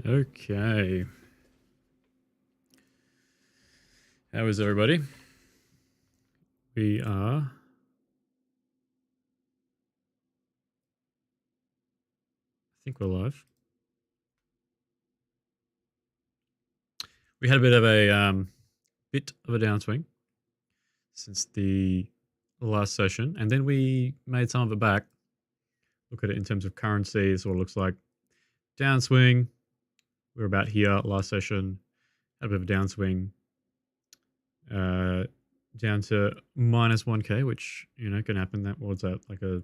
Okay. How is everybody? We are. I think we're live. We had a bit of a downswing since the last session, and then we made some of it back. Look at it in terms of currency. This is what it looks like. Downswing. We were about here last session. Had a bit of a downswing. Down to minus 1k, which can happen. What's that? Like a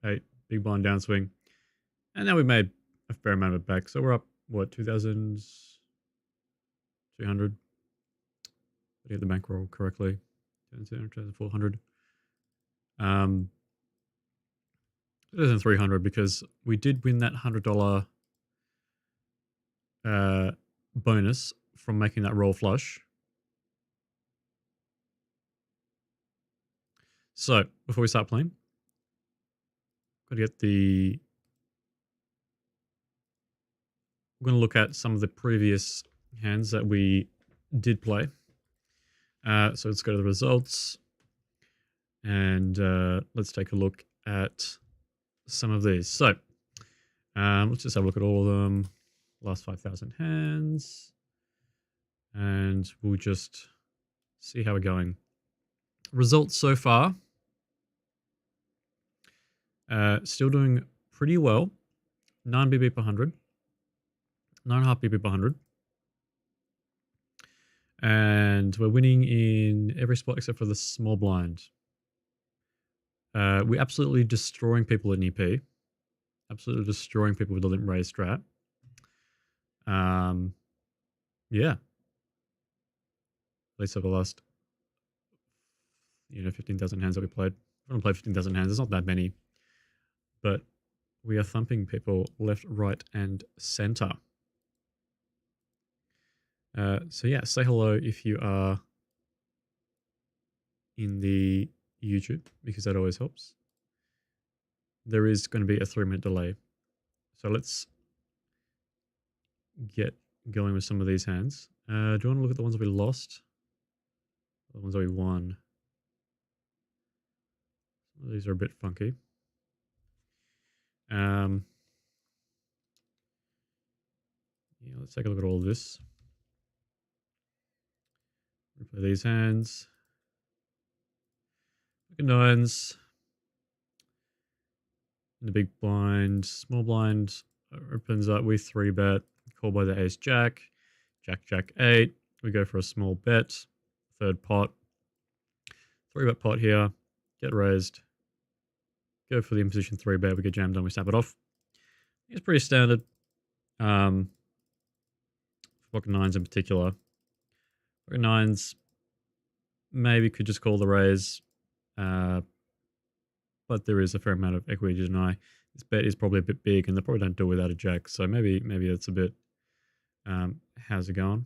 8 big blind downswing, and now we made a fair amount of it back. So we're up 2,200. I get the bankroll correctly. 2,400. 2,300 because we did win that $100 bonus from making that roll flush. So before we start playing, got to get the. We're going to look at some of the previous hands that we did play. So let's go to the results, and let's take a look at some of these. So let's just have a look at all of them. Last 5,000 hands, and we'll just see how we're going. Results so far. Still doing pretty well. 9 BB per 100. 9.5 BB per 100. And we're winning in every spot except for the small blind. We're absolutely destroying people in EP. Absolutely destroying people with the limp raise strat. Yeah. At least over the last 15,000 hands that we played. I don't play 15,000 hands. There's not that many. But we are thumping people left, right, and center. So yeah, say hello if you are in the YouTube, because that always helps. There is going to be a 3-minute delay. So let's get going with some of these hands. Do you want to look at the ones that we lost? The ones that we won. Some of these are a bit funky. Yeah, let's take a look at all of this. Replay these hands. Look at nines. In the big blind, small blind opens up. We 3-bet, called by the ace jack, jack 8. We go for a small bet, third pot, 3-bet pot here, get raised, go for the imposition 3-bet. We get jammed on, we snap it off. It's pretty standard. For pocket nines in particular. Pocket nines maybe could just call the raise, but there is a fair amount of equity to deny. This bet is probably a bit big, and they probably don't do it without a jack, so maybe it's a bit. How's it going?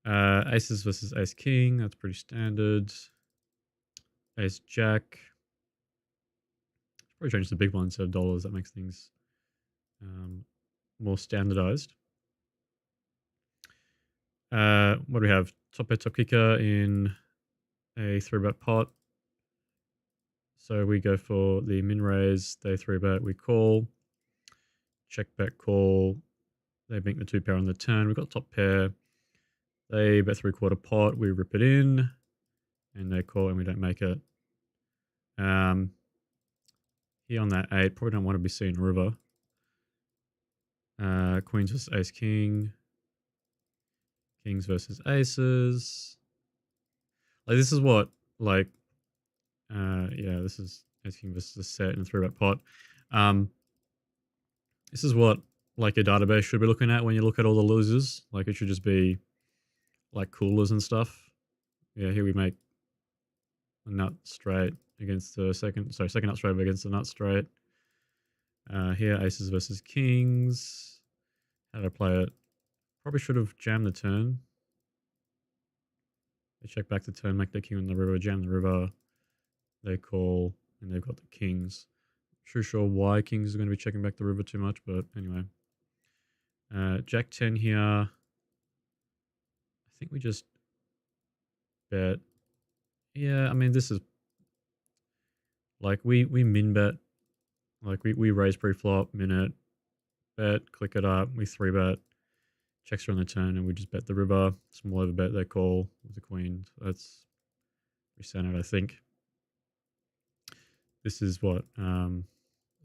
Aces versus ace king, that's pretty standard. Ace jack. Probably change the big one instead of dollars. That makes things more standardized. What do we have? Top bet, top kicker in a 3-bet pot. So we go for the min raise. They 3-bet, we call. Check bet, call. They bank the 2-pair on the turn. We've got top pair. They bet 3/4 pot. We rip it in, and they call, and we don't make it. Here on that 8, probably don't want to be seeing river. Queens versus ace king. Kings versus aces. Like this is what yeah, this is ace king versus a set in a 3-bet pot. This is what like your database should be looking at when you look at all the losers. Like it should just be like coolers and stuff. Yeah, here we make a nut straight against the second nut straight against the nut straight. Here aces versus kings. How did I play it? Probably should have jammed the turn. They check back the turn, make the king on the river, jam the river. They call, and they've got the kings. Not sure why kings are going to be checking back the river too much, but anyway. Jack 10 here. I think we just bet. Yeah, I mean, this is like we min bet. Like we raise pre-flop, min it, bet, click it up, we 3-bet, checks are on the turn, and we just bet the river. Small over bet, they call with the queen. So that's pretty standard, I think. This is what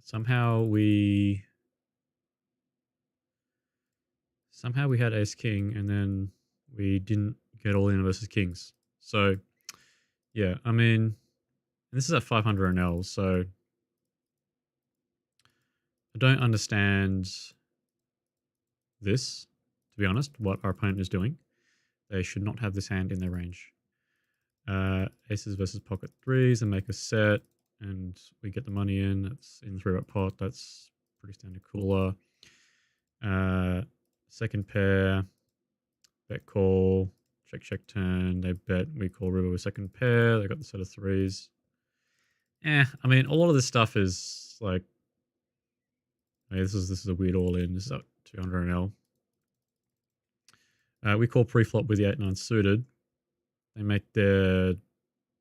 somehow we had ace king, and then we didn't get all in versus kings. So yeah, I mean, this is at 500 NL, so I don't understand this, to be honest, what our opponent is doing. They should not have this hand in their range. Aces versus pocket threes and make a set, and we get the money in. That's in 3-bet pot. That's pretty standard cooler. Second pair, bet call, check turn. They bet, we call river with second pair. They got the set of threes. I mean, a lot of this stuff is like, hey, this is a weird all in. This is up 200 NL. We call pre-flop with the 8-9 suited. They make their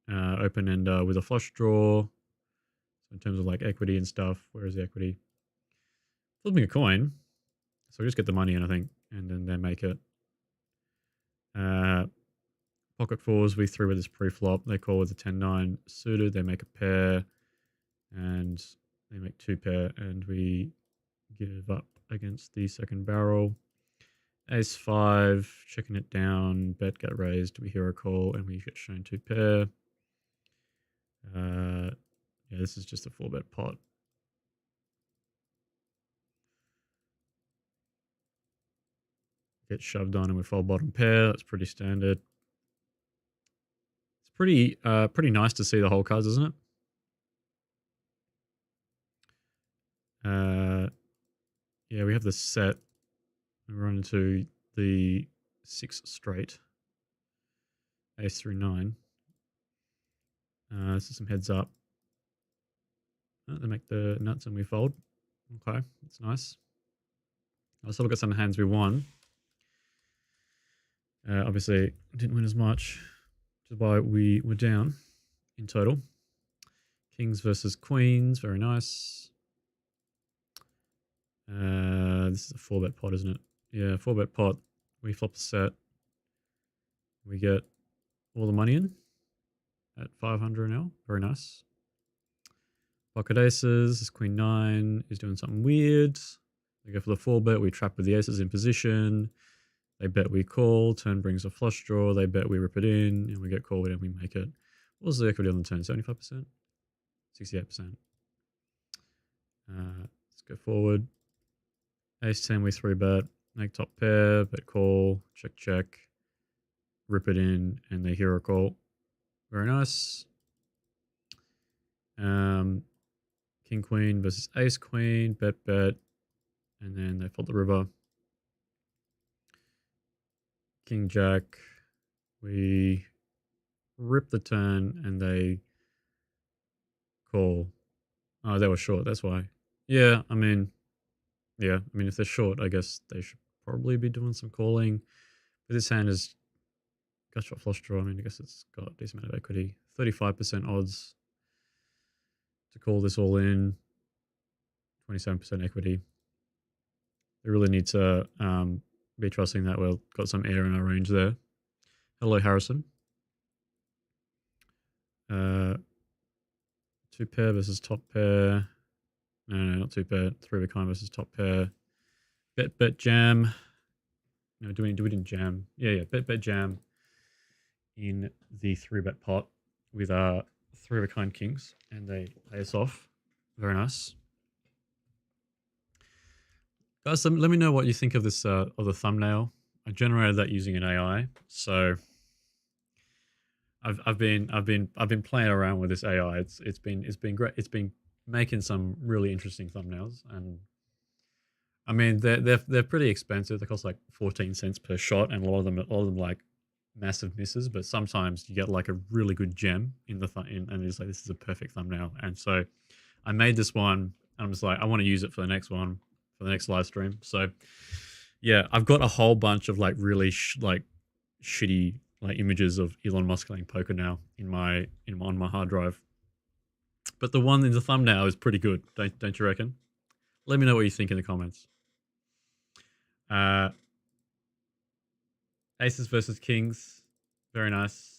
open ender with a flush draw. So in terms of like equity and stuff, where is the equity? Flipping a coin. So we just get the money in, I think, and then they make it. Pocket fours, we 3 with this pre-flop. They call with the 10-9 suited. They make a pair, and they make 2 pair, and we give up against the second barrel. Ace 5, checking it down, bet get raised, we hear a call, and we get shown 2 pair. Yeah, this is just a 4-bet pot. Get shoved on and we fold bottom pair. That's pretty standard. It's pretty nice to see the whole cards, isn't it? Yeah, we have the set. We run into the 6 straight. Ace through 9. This is some heads up. They make the nuts and we fold. Okay, that's nice. Let's look at some hands we won. Obviously, didn't win as much, which is why we were down in total. Kings versus queens, very nice. This is a 4-bet pot, isn't it? Yeah, 4-bet pot. We flop the set. We get all the money in at 500 now. Very nice. Pocket aces. This queen 9 is doing something weird. They go for the 4-bet. We trap with the aces in position. They bet we call. Turn brings a flush draw. They bet we rip it in, and we get called and we make it. What was the equity on the turn? 75%? 68%. Let's go forward. Ace 10, we 3-bet. Make top pair, bet call, check, rip it in, and they hear a call. Very nice. King queen versus ace queen, bet, and then they fold the river. King jack, we rip the turn, and they call. Oh, they were short, that's why. Yeah, I mean, if they're short, I guess they should probably be doing some calling. But this hand is gut shot flush draw. I mean, I guess it's got a decent amount of equity. 35% odds to call this all in. 27% equity. They really need to be trusting that we've got some air in our range there. Hello, Harrison. 2 pair versus top pair. No, not 2 pair. 3 of a kind versus top pair. Bet jam. No, do we didn't jam? Yeah. Bet jam in the 3-bet pot with 3 of a kind kings, and they pay us off. Very nice. Guys, let me know what you think of this of the thumbnail. I generated that using an AI, so I've been playing around with this AI. It's been great. It's been making some really interesting thumbnails, and I mean they're pretty expensive. They cost like 14 cents per shot, and a lot of them like massive misses. But sometimes you get like a really good gem in the and it's like, this is a perfect thumbnail. And so I made this one, and I'm just like, I want to use it for the next one, for the next live stream. So Yeah, I've got a whole bunch of like really like shitty like images of Elon Musk playing poker now on my hard drive. But the one in the thumbnail is pretty good, don't you reckon? Let me know what you think in the comments. Uh, Aces versus Kings, very nice.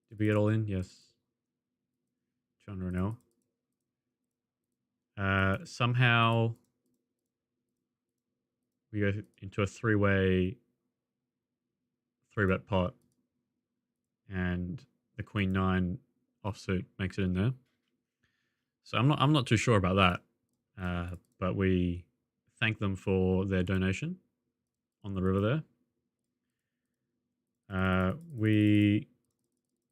Did we get all in? Yes. John Rennell. Somehow we go into a three-way three-bet pot, and the Queen Nine offsuit makes it in there. So I'm not too sure about that, but we thank them for their donation on the river there. We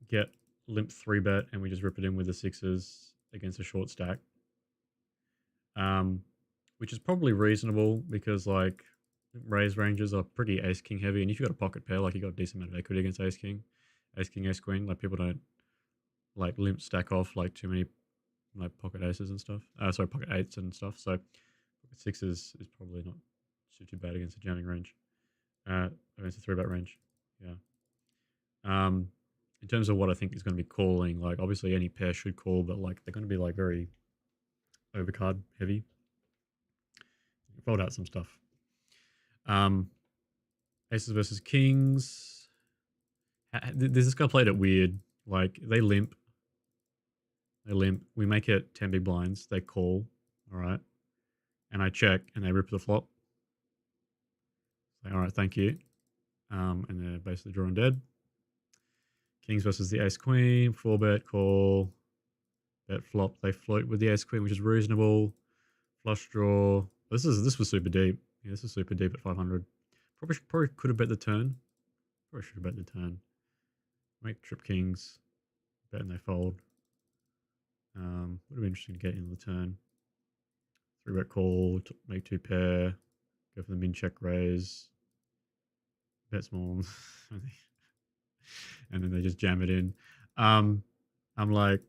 get limp 3-bet and we just rip it in with the sixes against a short stack, which is probably reasonable because like raise ranges are pretty ace king heavy, and if you got a pocket pair, like you got a decent amount of equity against ace king, ace queen, like people don't like limp stack off like too many like pocket aces and stuff. Sorry, pocket eights and stuff. So pocket sixes is probably not too bad against a jamming range, against a 3-bet range. Yeah. In terms of what I think is going to be calling, like obviously any pair should call, but like they're going to be like very overcard heavy. Fold out some stuff. Aces versus kings. This guy played it weird. Like they limp. We make it 10 big blinds. They call. All right. And I check and they rip the flop. Say, all right, thank you. And they're basically drawing dead. Kings versus the ace queen. 4-bet call. Bet flop. They float with the ace queen, which is reasonable. Flush draw. This was super deep. Yeah, this is super deep at 500. Probably could have bet the turn. Probably should have bet the turn. Make trip kings. Bet and they fold. Would have been interesting to get in the turn. 3-bet call. Make 2 pair. Go for the min check raise. Bet small. And then they just jam it in. I'm like,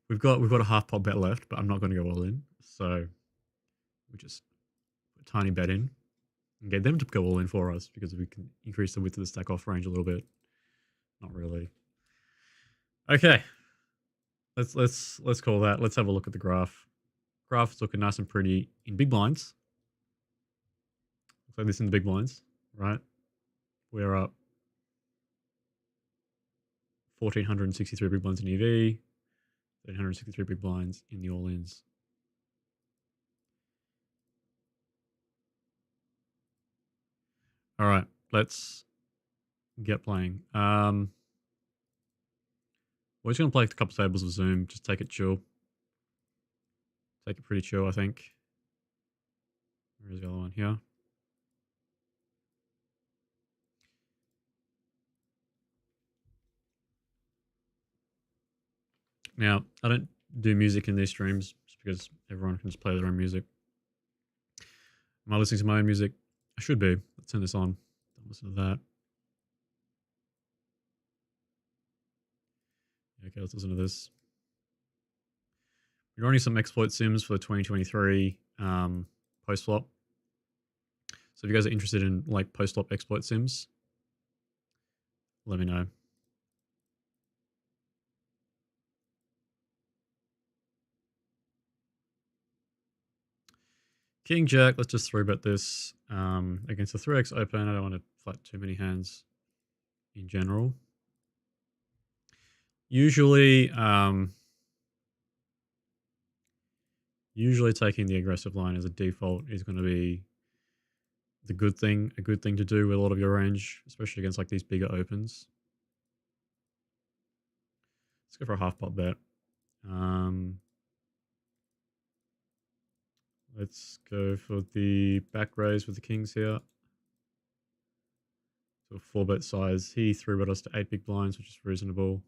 we've got a half pot bet left, but I'm not going to go all in. So we just put a tiny bet in and get them to go all in for us because we can increase the width of the stack off range a little bit. Not really. Okay, let's call that. Let's have a look at the graph. Graph is looking nice and pretty in big blinds. Looks like this in the big blinds, right? We're up 1,463 big blinds in EV, 1,363 big blinds in the all-ins. All right, let's get playing. We're just going to play a couple tables of Zoom. Just take it chill. Take it pretty chill, I think. Where's the other one here? Now, I don't do music in these streams just because everyone can just play their own music. Am I listening to my own music? I should be. Let's turn this on. Don't listen to that. Okay, let's listen to this. We're running some exploit sims for the 2023 postflop. So if you guys are interested in like postflop exploit sims, let me know. King Jack, let's just 3-bet this against the 3x open. I don't want to flat too many hands in general. Usually taking the aggressive line as a default is going to be a good thing to do with a lot of your range, especially against like these bigger opens. Let's go for a half pot bet. Let's go for the back raise with the kings here. So 4-bet size. He 3-bet us to 8 big blinds, which is reasonable.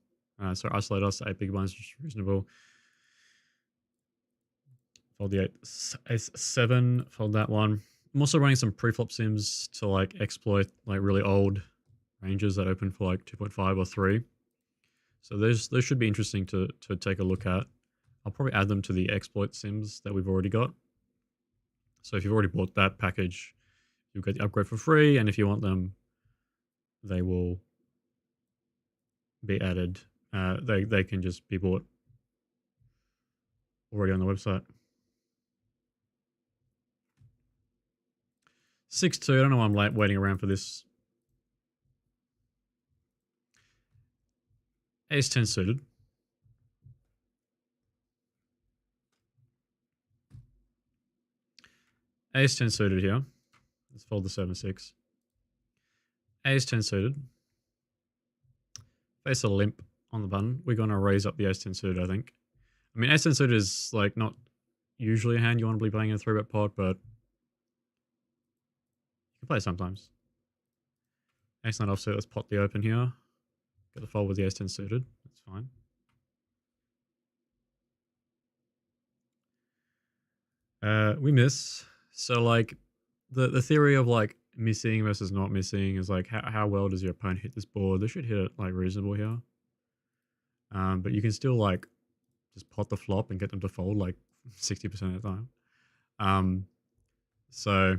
Sorry, isolate us to 8 big blinds, which is reasonable. Fold the ace 7. Fold that one. I'm also running some preflop sims to like exploit like really old ranges that open for like 2.5 or 3. So those should be interesting to take a look at. I'll probably add them to the exploit sims that we've already got. So if you've already bought that package, you'll get the upgrade for free, and if you want them, they will be added. They can just be bought already on the website. 6-2. I don't know why I'm waiting around for this. Ace 10 suited. Ace 10 suited here. Let's fold the 7-6. Ace 10 suited. Face a limp on the button. We're going to raise up the Ace 10 suited, I think. I mean, Ace 10 suited is like not usually a hand you want to be playing in a 3-bet pot, but you can play it sometimes. Ace 9 offsuit. Let's pot the open here. Get the fold with the Ace 10 suited. That's fine. We miss. So like the theory of like missing versus not missing is like how well does your opponent hit this board? They should hit it like reasonable here. But you can still like just pot the flop and get them to fold like 60% of the time. So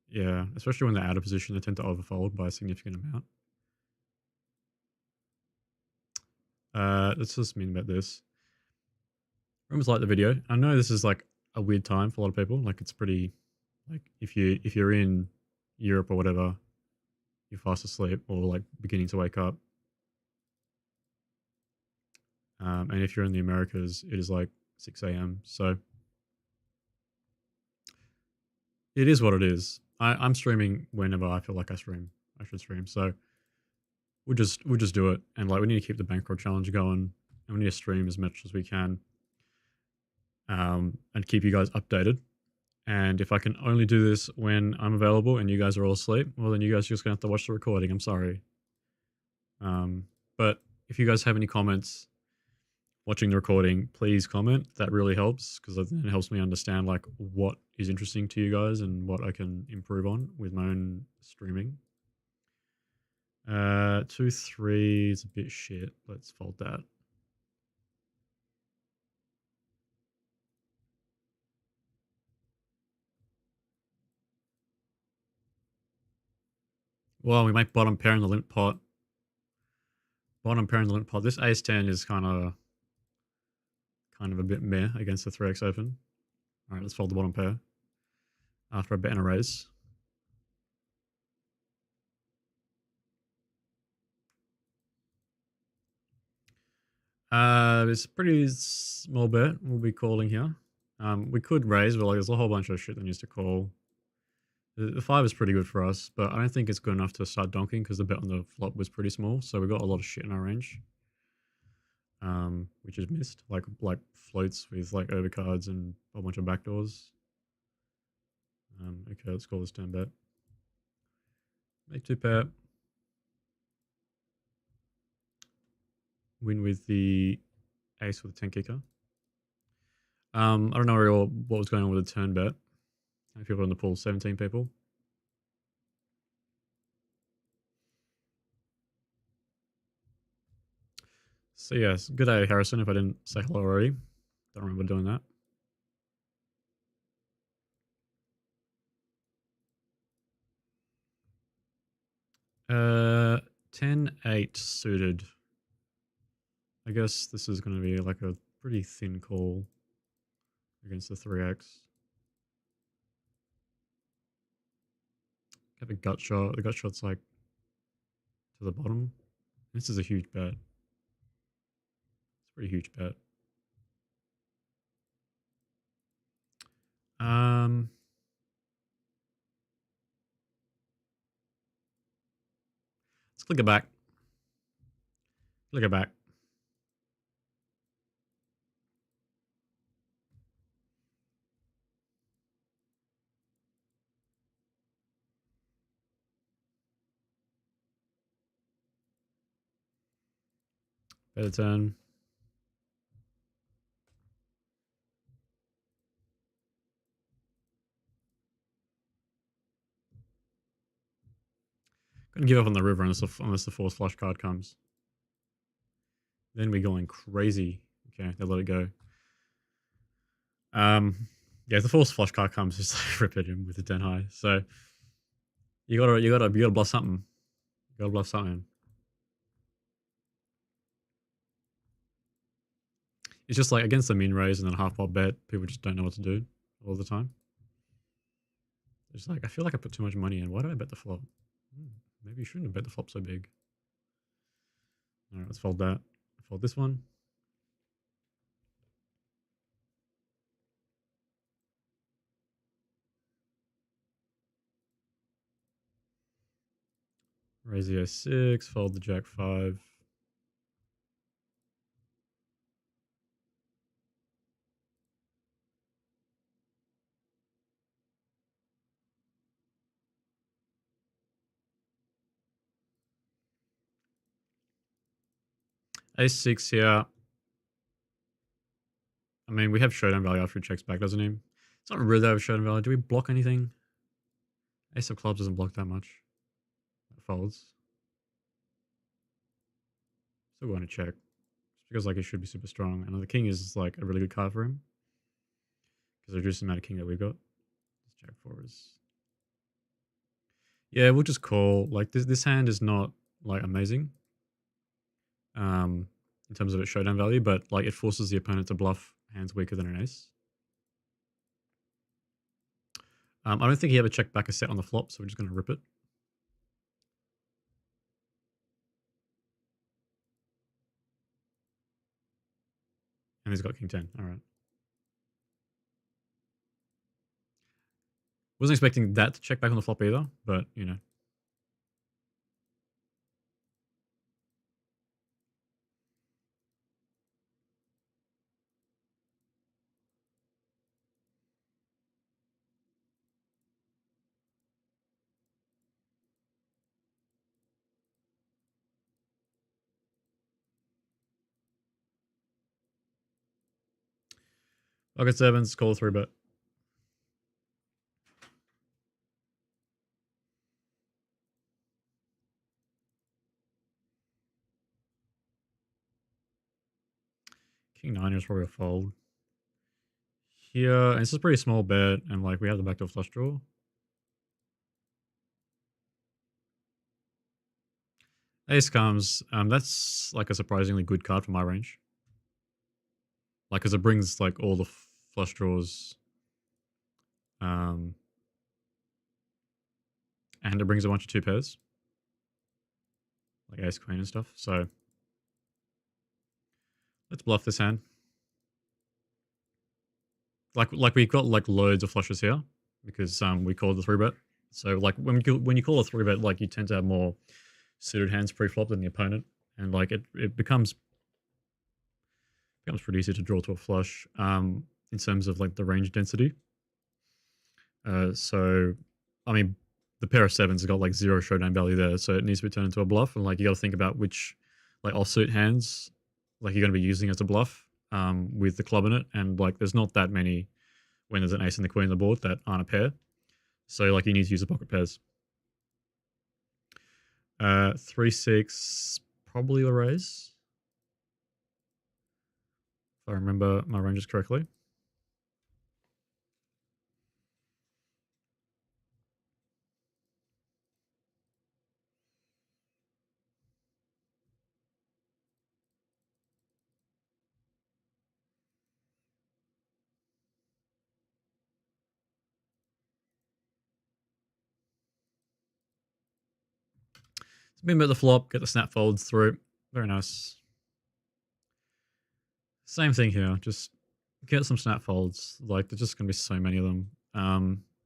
yeah, especially when they're out of position, they tend to overfold by a significant amount. Let's just mean about this. Rumors like the video. I know this is like a weird time for a lot of people. Like it's pretty, like if you're in Europe or whatever, you're fast asleep or like beginning to wake up. And if you're in the Americas, it is like 6 a.m. So it is what it is. I'm streaming whenever I feel like I should stream. So we'll just do it. And like we need to keep the bankroll challenge going, and we need to stream as much as we can. And keep you guys updated. And if I can only do this when I'm available and you guys are all asleep, well, then you guys are just going to have to watch the recording. I'm sorry. But if you guys have any comments watching the recording, please comment. That really helps because then it helps me understand like what is interesting to you guys and what I can improve on with my own streaming. 2-3 is a bit shit. Let's fold that. Well, we make bottom pair in the limp pot. Bottom pair in the limp pot. This ace 10 is kind of a bit meh against the 3x open. All right, let's fold the bottom pair after a bet and a raise. It's a pretty small bet we'll be calling here. We could raise, but like there's a whole bunch of shit that needs to call. The 5 is pretty good for us, but I don't think it's good enough to start donking because the bet on the flop was pretty small. So we got a lot of shit in our range, which is missed, like floats with like overcards and a bunch of backdoors. Okay, let's call this turn bet. Make 2 pair. Win with the ace with the 10 kicker. I don't know really what was going on with the turn bet. How many people in the pool? 17 people. So yes, good day, Harrison, if I didn't say hello already. Don't remember doing that. Uh, 10-8 suited. I guess this is going to be like a pretty thin call against the 3x. Have a gut shot. The gut shot's like to the bottom. This is a huge bet. It's a pretty huge bet. Let's click it back. Click it back. Better turn. Gonna give up on the river unless the fourth flush card comes. Then we're going crazy. Okay, they let it go. Yeah, if the false flush card comes, just like rip it in with the 10 high. So you gotta bluff something. You gotta bluff something. It's just like against the min raise and then half pot bet, people just don't know what to do all the time. It's like, I feel like I put too much money in. Why did I bet the flop? Maybe you shouldn't have bet the flop so big. All right, let's fold that. Fold this one. Raise the A6, fold the Jack 5. A6 here. I mean, we have showdown value after he checks back, doesn't he? It's not really that of showdown value. Do we block anything? Ace of clubs doesn't block that much. It folds. Still going to check. Just because like it should be super strong. And the king is like a really good card for him. Because it reduces the amount of king that we've got. This Jack 4 is... Yeah, we'll just call. Like this hand is not like amazing. In terms of its showdown value, but like it forces the opponent to bluff hands weaker than an ace. I don't think he ever checked back a set on the flop, so we're just going to rip it. And he's got king 10. All right. Wasn't expecting that to check back on the flop either, but you know. Pocket sevens, call 3-bet. King 9 is probably a fold. Here, and it's a pretty small bet, and like we have the backdoor flush draw. Ace comes. That's like a surprisingly good card for my range. Like, because it brings like all the flush draws. And it brings a bunch of 2 pairs. Like ace queen and stuff. So let's bluff this hand. Like we've got like loads of flushes here because we called the 3-bet. So like when you call a 3-bet, like you tend to have more suited hands pre-flop than the opponent, and like it becomes pretty easy to draw to a flush in terms of like the range density. So I mean the pair of sevens has got like 0 showdown value there, so it needs to be turned into a bluff, and like you got to think about which like offsuit hands like you're going to be using as a bluff with the club in it, and like there's not that many when there's an ace and the queen on the board that aren't a pair, so like you need to use the pocket pairs. 3-6 probably a raise if I remember my ranges correctly. Spin bet the flop, get the snap folds through. Very nice. Same thing here. Just get some snap folds. Like there's just gonna be so many of them.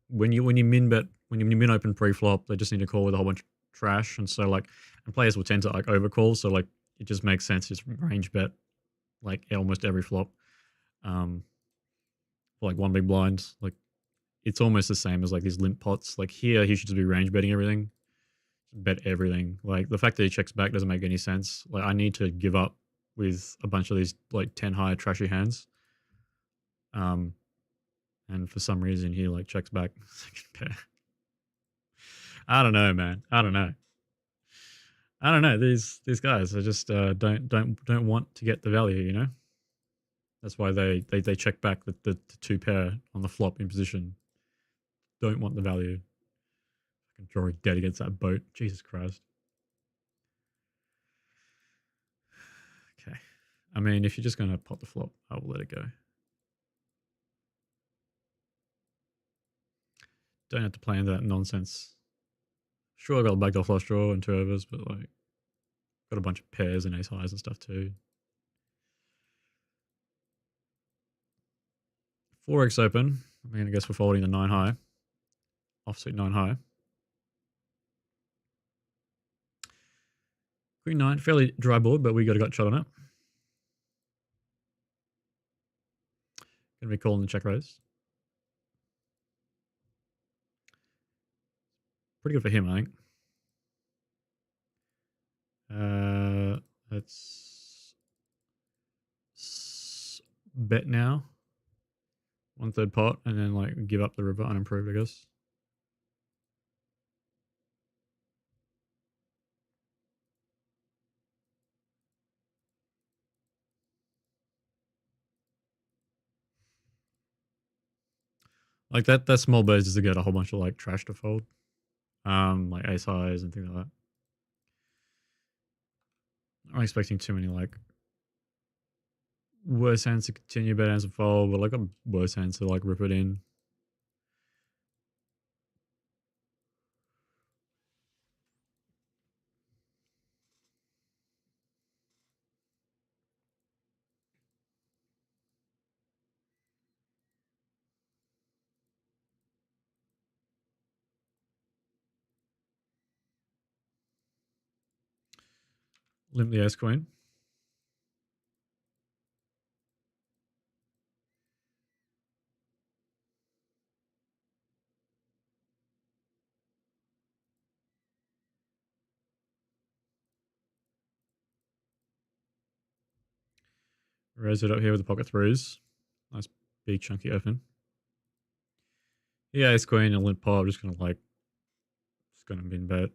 When you min open pre-flop, they just need to call with a whole bunch of trash, and so like and players will tend to like overcall. So like it just makes sense to just range bet like almost every flop. For like one big blind. Like it's almost the same as like these limp pots. Like here he should just be range betting everything. Bet everything. Like the fact that he checks back doesn't make any sense. Like I need to give up with a bunch of these like 10 high trashy hands. And for some reason he like checks back second pair. I don't know, man. I don't know. These guys are just don't want to get the value, you know. That's why they check back the 2 pair on the flop in position. Don't want the value. I can draw dead against that boat. Jesus Christ. Okay. I mean, if you're just going to pot the flop, I will let it go. Don't have to play into that nonsense. Sure, I got a backdoor flush draw and 2 overs, but like, got a bunch of pairs and ace highs and stuff too. 4x open. I mean, I guess we're folding the 9 high. Offsuit 9 high. Queen 9, fairly dry board, but we got a gut shot on it. Gonna be calling the check raise. Pretty good for him, I think. Let's bet now. 1/3 pot, and then like give up the river unimproved, I guess. Like that small bet is just to get a whole bunch of like trash to fold. Like ace highs and things like that. I'm not expecting too many like worse hands to continue, better hands to fold, but like a worse hands to like rip it in. Limp the ace queen. Raise it up here with the pocket threes. Nice big chunky open. Yeah, ace queen and limp pot. I'm just gonna like, just gonna min bet.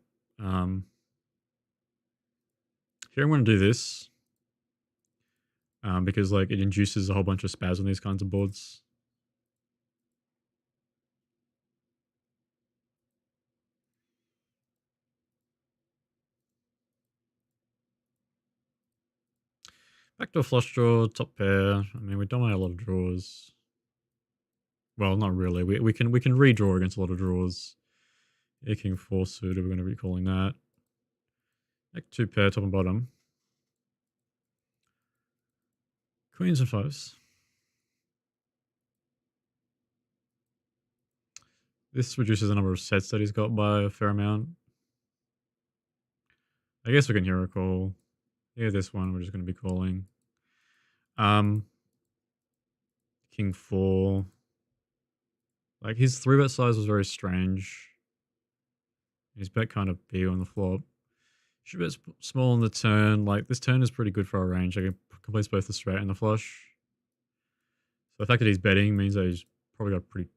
Here I'm gonna do this. Because like it induces a whole bunch of spaz on these kinds of boards. Backdoor flush draw, top pair. I mean, we dominate a lot of draws. Well, not really. We can redraw against a lot of draws. Yeah, king 4 suited. We're going to be calling that. Like 2 pair, top and bottom. Queens and 5s. This reduces the number of sets that he's got by a fair amount. I guess we can hero call. Yeah, this one we're just going to be calling. King 4. Like his 3-bet size was very strange. His bet kind of big on the flop. Should bet small on the turn. Like this turn is pretty good for our range. I can place both the straight and the flush. So the fact that he's betting means that he's probably got a pretty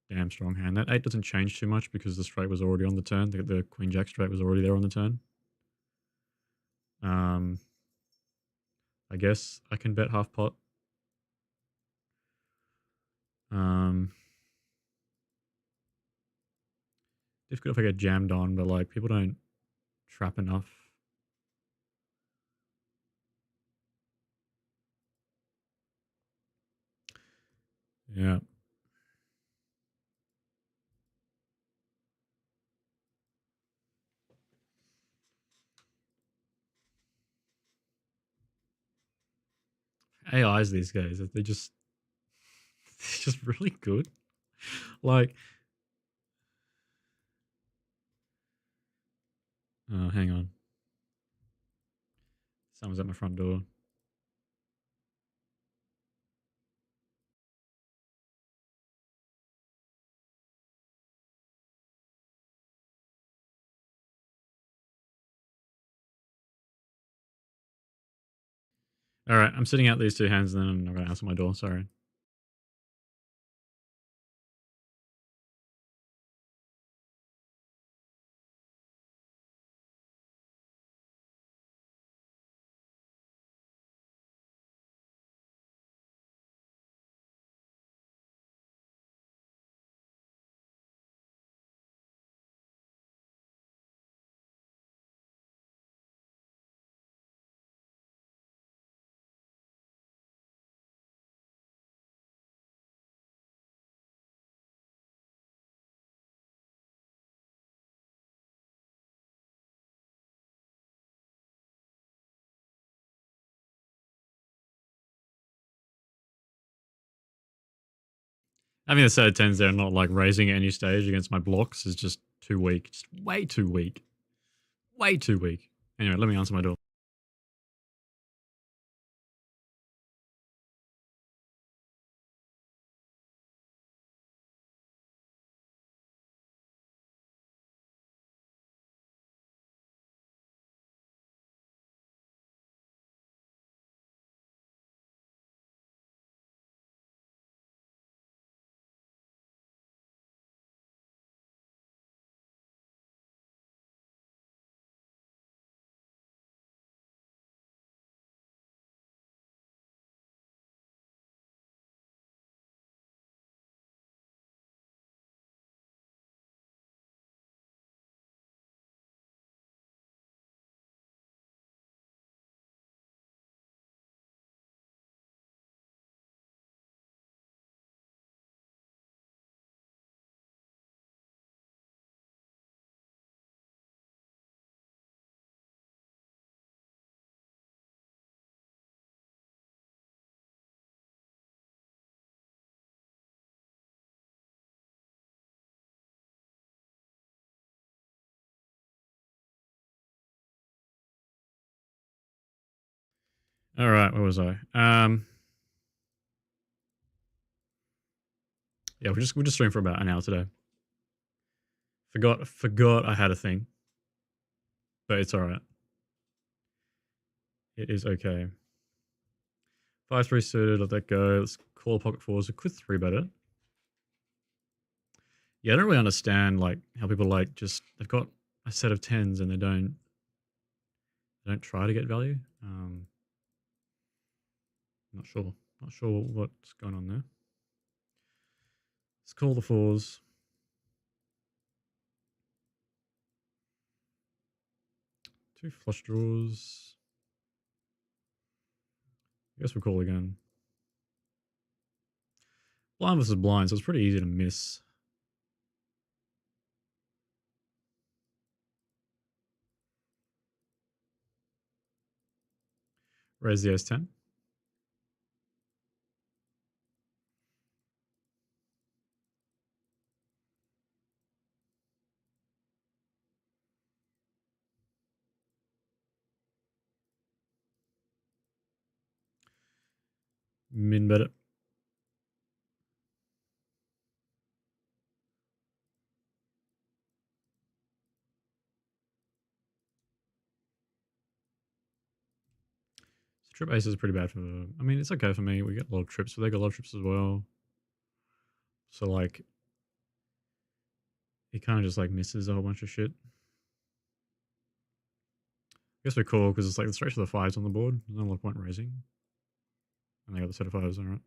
damn strong hand. That 8 doesn't change too much because the straight was already on the turn. The queen jack straight was already there on the turn. I guess I can bet half pot. Difficult if I get jammed on, but like people don't trap enough. Yeah. AIs these guys, they're just really good. Like, oh, hang on. Someone's at my front door. All right, I'm sitting out these 2 hands and then I'm not going to answer my door. Sorry. Having a set of tens there, not like raising at any stage against my blocks is just too weak. Just way too weak. Way too weak. Anyway, let me answer my door. All right, where was I? Yeah, we're just streaming for about an hour today. Forgot I had a thing, but it's all right. It is okay. 5-3 suited. Let that go. Let's call pocket fours. We could 3-bet it. Yeah, I don't really understand like how people like just they've got a set of tens and they don't try to get value. Not sure. Not sure what's going on there. Let's call the fours. Two flush draws. I guess we'll call again. Blind versus blind, so it's pretty easy to miss. Raise the ace-10. Min bet it. So trip ace is pretty bad for. I mean, it's okay for me. We get a lot of trips, but they got a lot of trips as well. So like, he kind of just like misses a whole bunch of shit. I guess we're cool because it's like the stretch of the fives on the board. There's no point raising. And they got the set of fives, alright.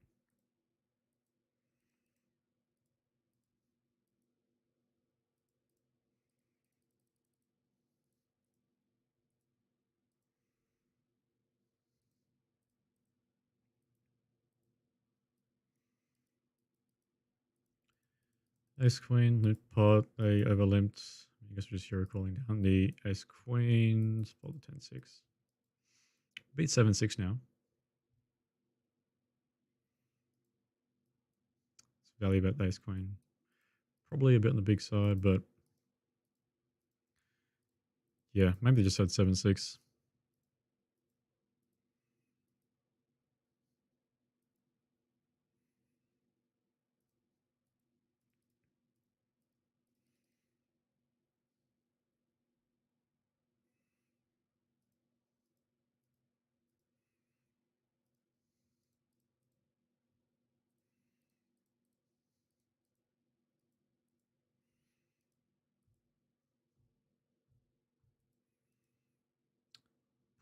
Ace queen, limp pot, they overlimped. I guess we're just hero calling down the ace queen, fold the 10-6. Beat 7-6 now. It's value bet the ace queen. Probably a bit on the big side, but yeah, maybe they just had 7-6.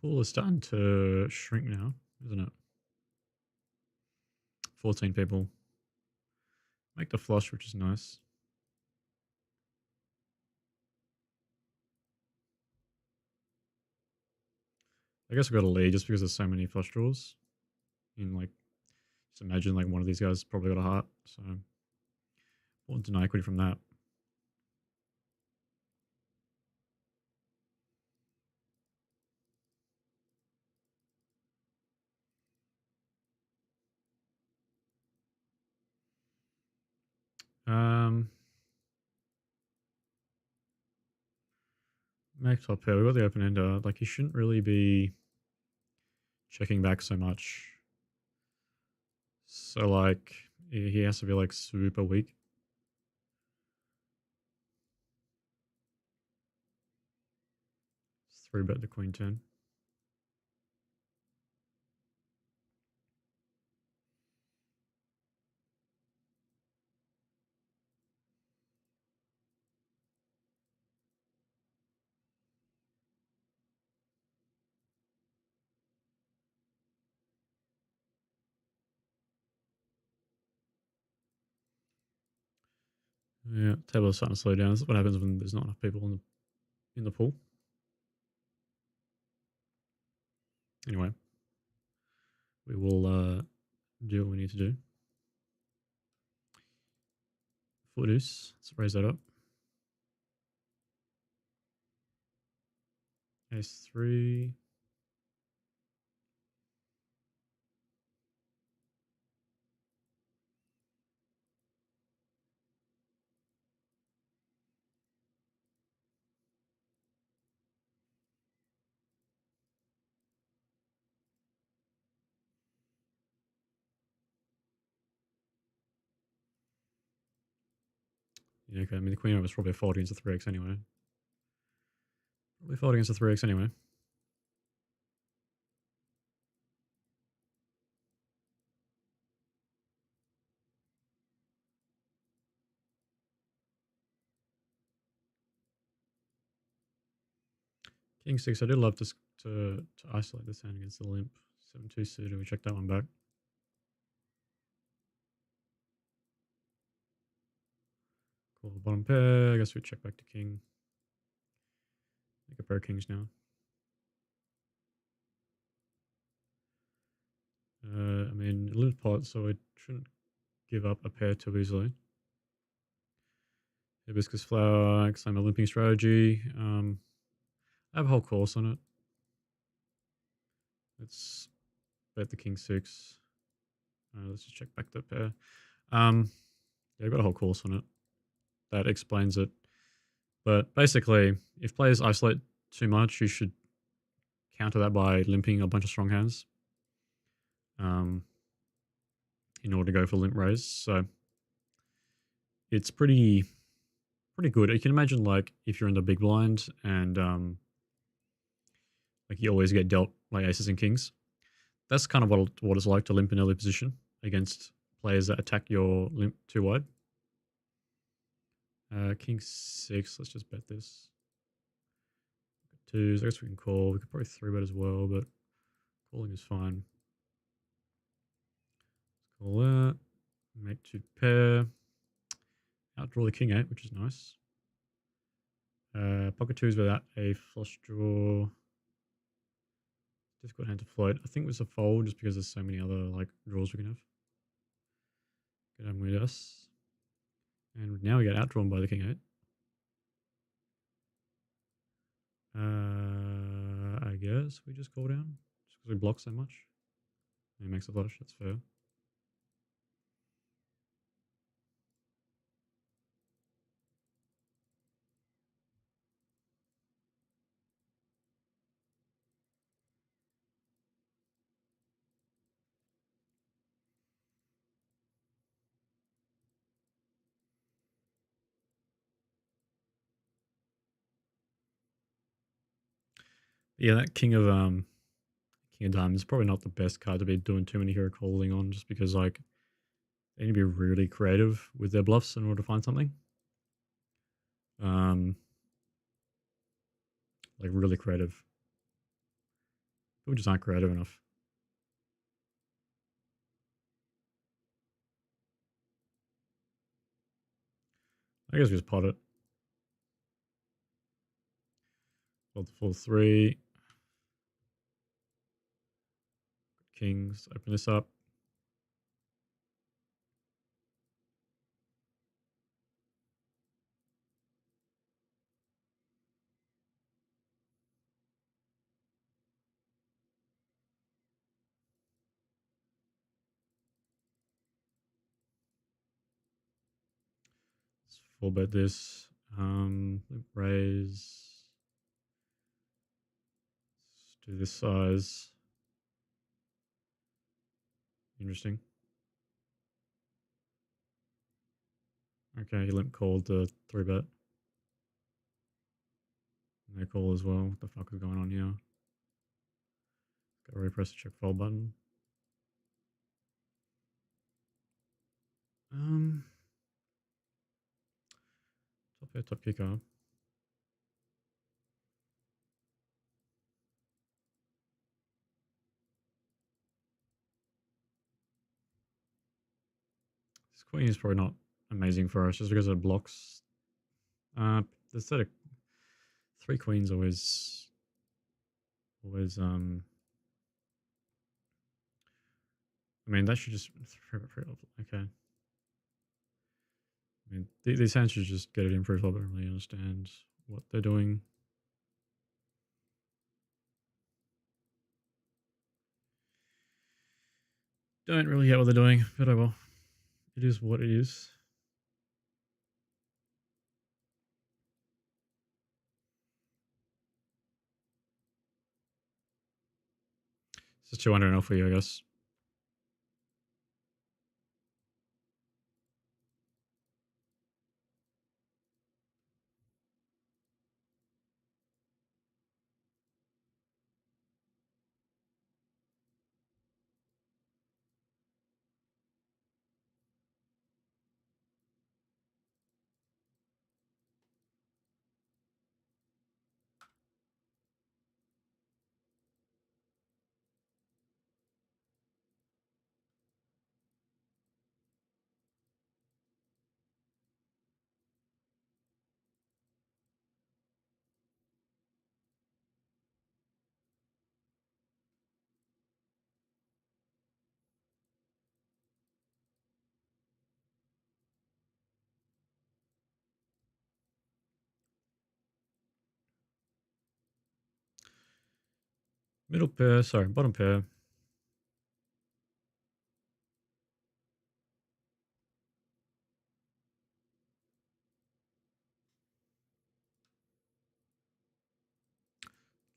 Pool is starting to shrink now, isn't it? 14 people. Make the flush, which is nice. I guess we got a lead just because there's so many flush draws. In like, just imagine like one of these guys probably got a heart, so won't deny equity from that. Max top pair. We got the open ender. Like he shouldn't really be checking back so much. So like he has to be like super weak. Let's 3-bet the queen 10. Yeah, table is starting to slow down. This is what happens when there's not enough people in the pool. Anyway, we will do what we need to do. Four deuce. Let's raise that up. Ace 3. Yeah, okay. I mean, the queen was probably folding into 3x anyway. Probably folding into 3x anyway. King 6. I did love to isolate this hand against the limp. 7-2 suited. We check that one back. Call the bottom pair. I guess we check back to king. Make a pair of kings now. I mean, limp pot, so it shouldn't give up a pair too easily. Hibiscus flower, claim a limping strategy. I have a whole course on it. Let's bet the king 6. Let's just check back that pair. Yeah, I've got a whole course on it. That explains it. But basically, if players isolate too much, you should counter that by limping a bunch of strong hands in order to go for limp raise. So it's pretty good. You can imagine like if you're in the big blind and like you always get dealt like aces and kings. That's kind of what it's like to limp in early position against players that attack your limp too wide. King 6. Let's just bet this. 2s. I guess we can call. We could probably 3-bet as well, but calling is fine. Let's call that. Make 2 pair. Outdraw the king 8, which is nice. Pocket 2s without a flush draw. Difficult hand to float. I think it was a fold just because there's so many other like draws we can have. Good hand with us. And now we get outdrawn by the king 8. I guess we just call down just because we block so much. He makes a flush. That's fair. Yeah, that king of diamonds is probably not the best card to be doing too many hero calling on, just because like they need to be really creative with their bluffs in order to find something. Like really creative. People just aren't creative enough. I guess we just pot it. Fold the full 3. Kings. Open this up. 4 bet this. Raise. Let's do this size. Interesting. Okay, he limp called the 3 bet. No call as well. What the fuck is going on here? Gotta repress the check fold button. Top pair, top kicker. This queen is probably not amazing for us just because it blocks. The set of 3 queens always. I mean, that should just. Okay. I mean, these hands should just get it in preflop. I don't really understand what they're doing. Don't really get what they're doing, but oh well. It is what it is. It's just 200 enough for you, I guess. Middle pair, sorry, bottom pair.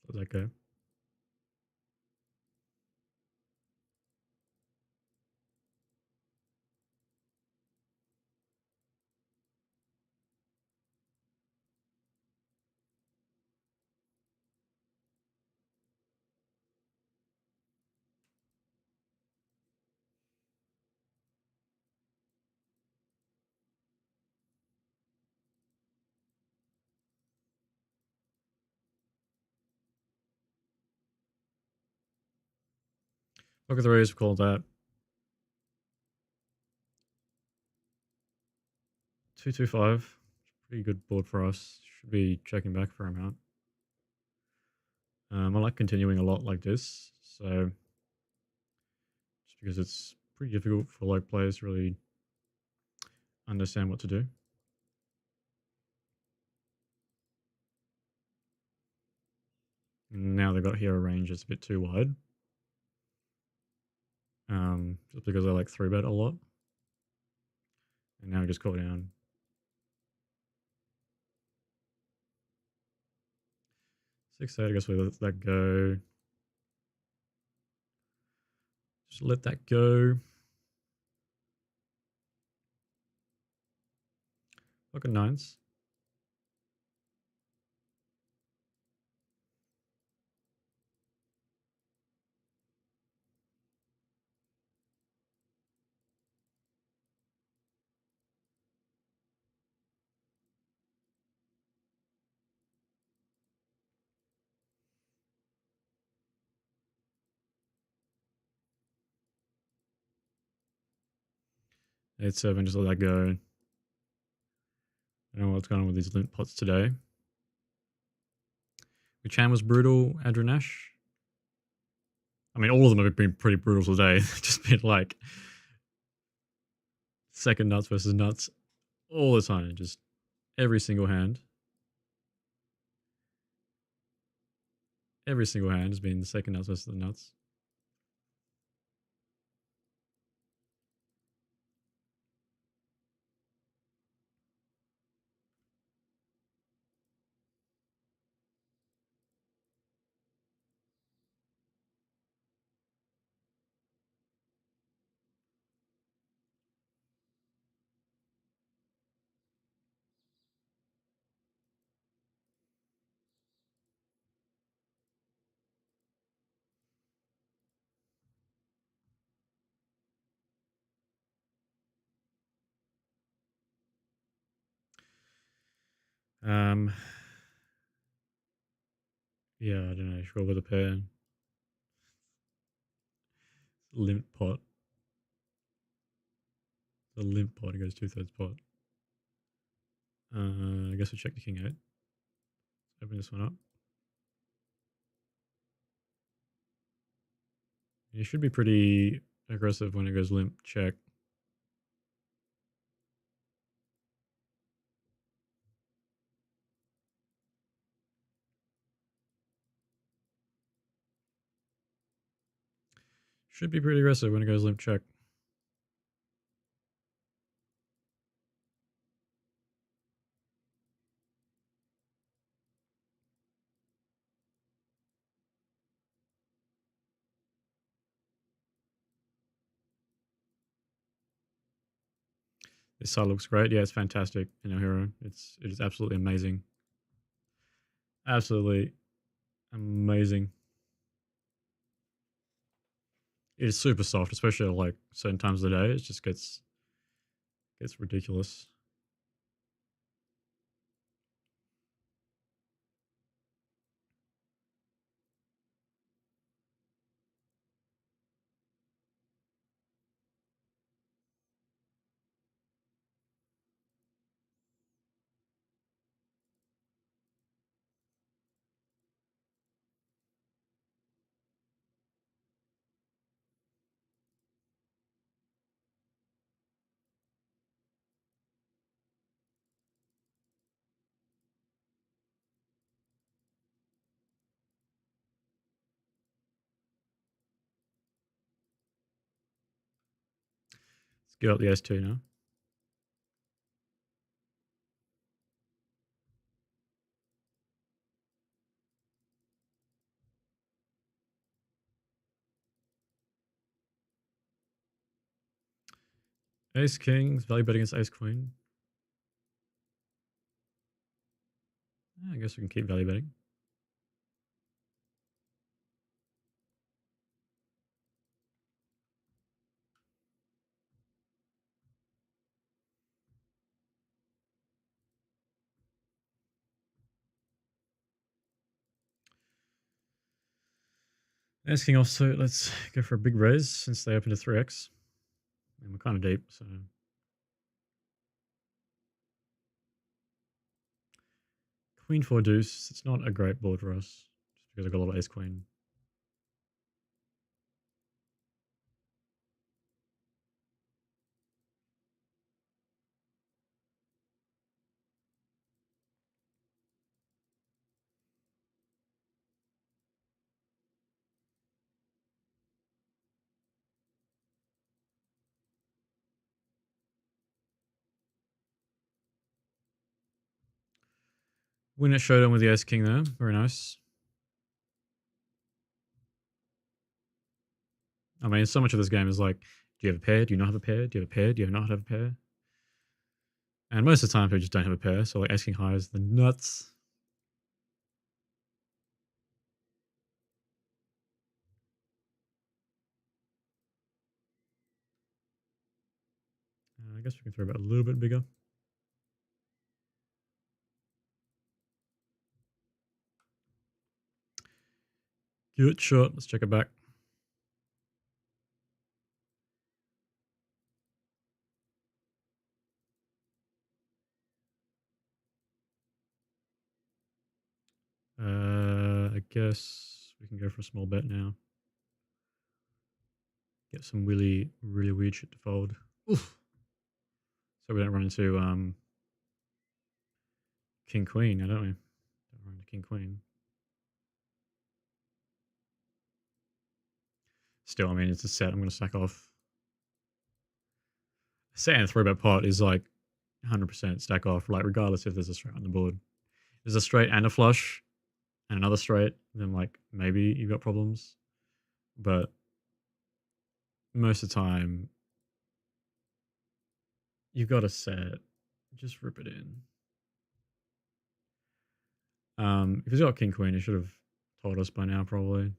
Let that go. Look at the raise, call that. 225. Pretty good board for us. Should be checking back for amount. I like continuing a lot like this, so just because it's pretty difficult for low players to really understand what to do. And now they've got here a range that's a bit too wide. Just because I like 3 bet a lot. And now we just call down. 6-8, I guess we let that go. Just let that go. Pocket 9s. Eight, 7, just let that go. I don't know what's going on with these limp pots today. Chan was brutal, Andrew Nash. I mean, all of them have been pretty brutal today. Just been like second nuts versus nuts all the time. Just every single hand. Every single hand has been the second nuts versus the nuts. Um, yeah, I don't know. Should go with a pair. Limp pot. The limp pot. It goes 2/3 pot. I guess we check the king 8. Open this one up. You should be pretty aggressive when it goes limp check. Should be pretty aggressive when it goes limp check. This side looks great. Yeah, it's fantastic in our hero. It is absolutely amazing. Absolutely amazing. It is super soft, especially at like certain times of the day. It just gets ridiculous. Let's get up the S2 now. Ace King, value bet against Ace Queen. I guess we can keep value betting. Ace King offsuit. Let's go for a big raise since they opened to 3x. And we're kind of deep, so. Queen 4 deuce. It's not a great board for us, just because I've got a lot of Ace Queen. Win at showdown with the Ace King there. Very nice. I mean, so much of this game is like, do you have a pair? Do you not have a pair? Do you have a pair? Do you not have a pair? And most of the time, people just don't have a pair. So like Ace King high is the nuts. I guess we can throw about a little bit bigger. Good shot. Let's check it back. I guess we can go for a small bet now. Get some really, really weird shit to fold. Oof. So we don't run into King Queen, don't we? Don't run into King Queen. Still, I mean, it's a set. I'm going to sack off. A set and 3-bet pot is like 100% stack off, like regardless if there's a straight on the board. If there's a straight and a flush and another straight, then like maybe you've got problems. But most of the time, you've got a set. Just rip it in. If he's got King Queen, he should have told us by now, probably.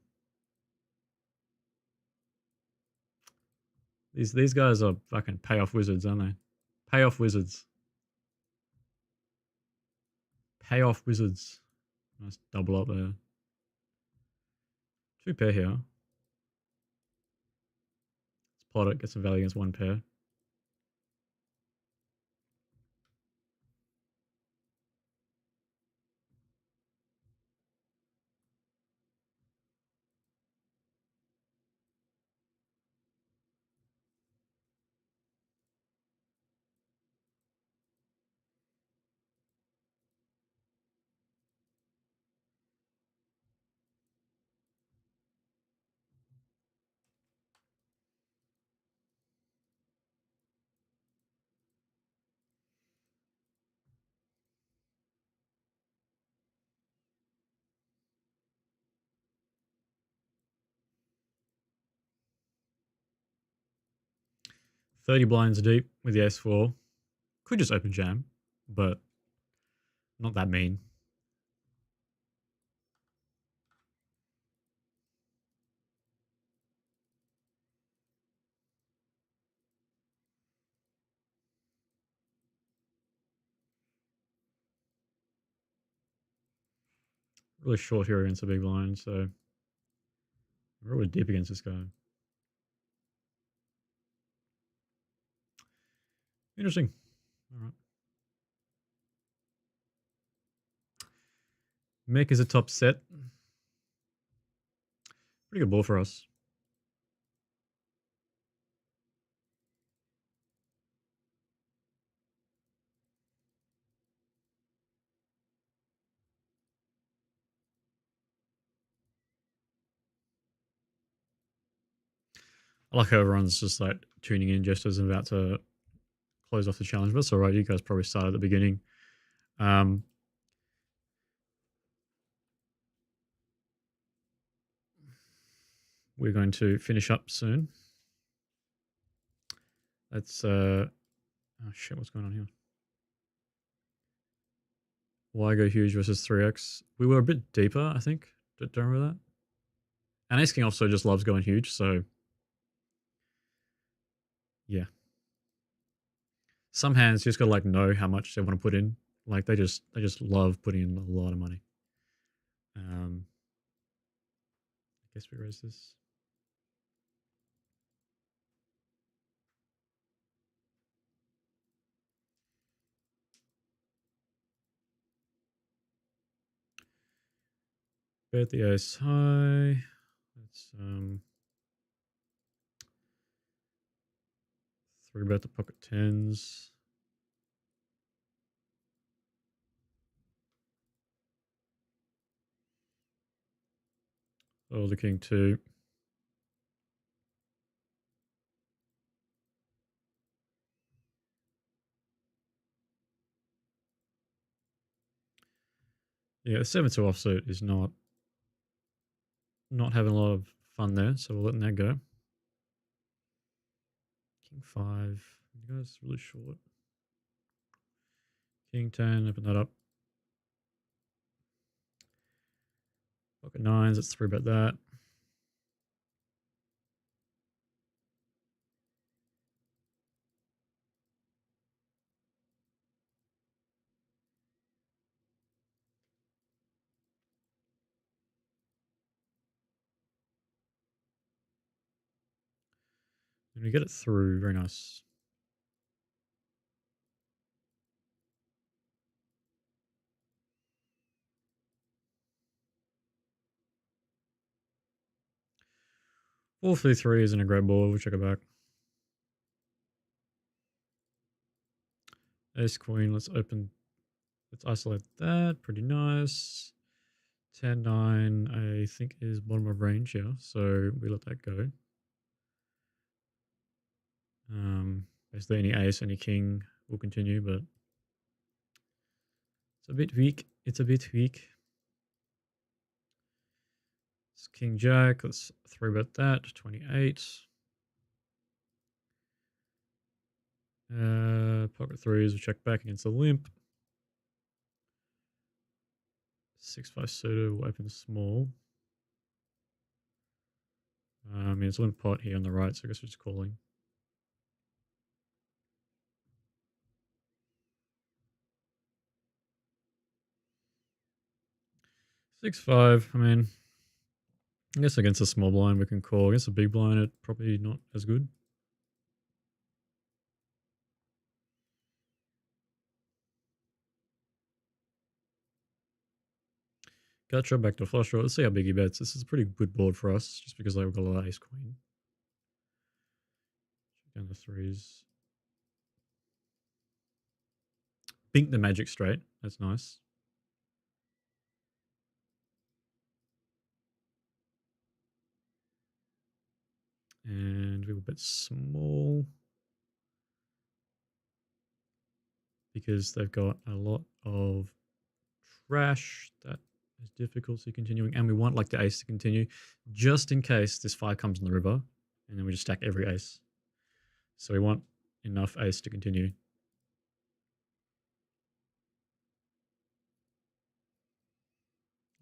These guys are fucking payoff wizards, aren't they? Payoff wizards. Payoff Wizards. Nice double up there. 2 pair here. Let's plot it, get some value against 1 pair. $30 blinds deep with the ace-4. Could just open jam, but not that mean. Really short here against the big blind, so we're really deep against this guy. Interesting. All right. Mech is a top set. Pretty good ball for us. I like how everyone's just like tuning in just as I'm about to close off the challenge. But it's all right. You guys probably started at the beginning. We're going to finish up soon. Let's oh shit, what's going on here? Why go huge versus 3x? We were a bit deeper, I think. Don't remember that. And Ace King also just loves going huge, so yeah. Some hands you just gotta like know how much they want to put in. Like they just love putting in a lot of money. I guess we raise this. Bet the ace high. Let's 3-bet the pocket tens. Oh, the king 2. Yeah, 7-2 offsuit is not having a lot of fun there, so we're letting that go. King 5. You guys really short. King 10, open that up. Pocket 9s, let's 3-bet that. And we get it through, very nice. Four for 3 isn't a great ball, we'll check it back. Ace Queen, let's isolate that, pretty nice. 10-9, I think is bottom of range here, so we let that go. Basically any ace, any king will continue, but it's a bit weak. It's King Jack, let's 3-bet that, 28. Pocket 3s, we check back against the limp. 6-5 suited, we'll open small. I mean, it's limp pot here on the right, so I guess we're just calling. 6-5. I mean, I guess against a small blind we can call. Against a big blind, it's probably not as good. Gotcha, back to flush draw. Let's see how big he bets. This is a pretty good board for us, just because we've got a lot of ace queen. Check down the threes. Bink the magic straight. That's nice. And we will bet small because they've got a lot of trash that is difficulty continuing, and we want like the ace to continue just in case this 5 comes in the river, and then we just stack every ace. So we want enough ace to continue.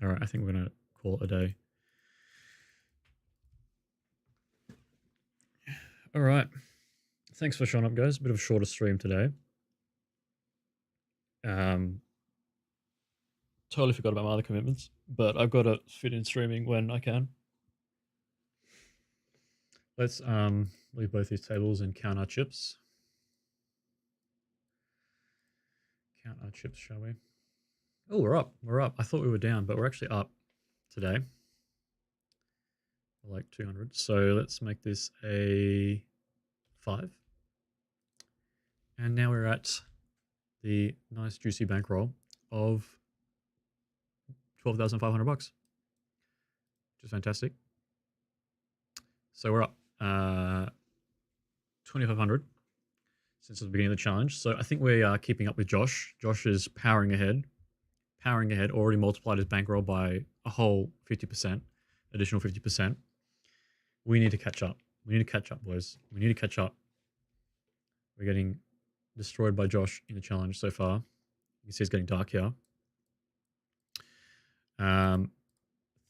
All right, I think we're going to call it a day. All right. Thanks for showing up, guys. A bit of a shorter stream today. Totally forgot about my other commitments, but I've got to fit in streaming when I can. Let's leave both these tables and count our chips. Count our chips, shall we? Oh, we're up. We're up. I thought we were down, but we're actually up today. Like 200. So let's make this a 5. And now we're at the nice juicy bankroll of $12,500, which is fantastic. So we're up 2,500 since the beginning of the challenge. So I think we are keeping up with Josh. Josh is powering ahead, already multiplied his bankroll by a whole 50%, additional 50%. We need to catch up. We need to catch up, boys. We need to catch up. We're getting destroyed by Josh in the challenge so far. You can see it's getting dark here.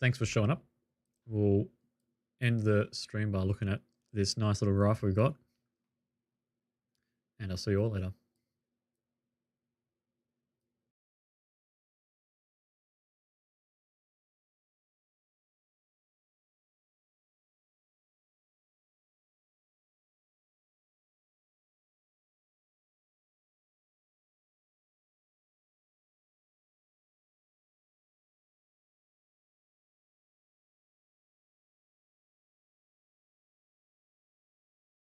Thanks for showing up. We'll end the stream by looking at this nice little graph we've got. And I'll see you all later.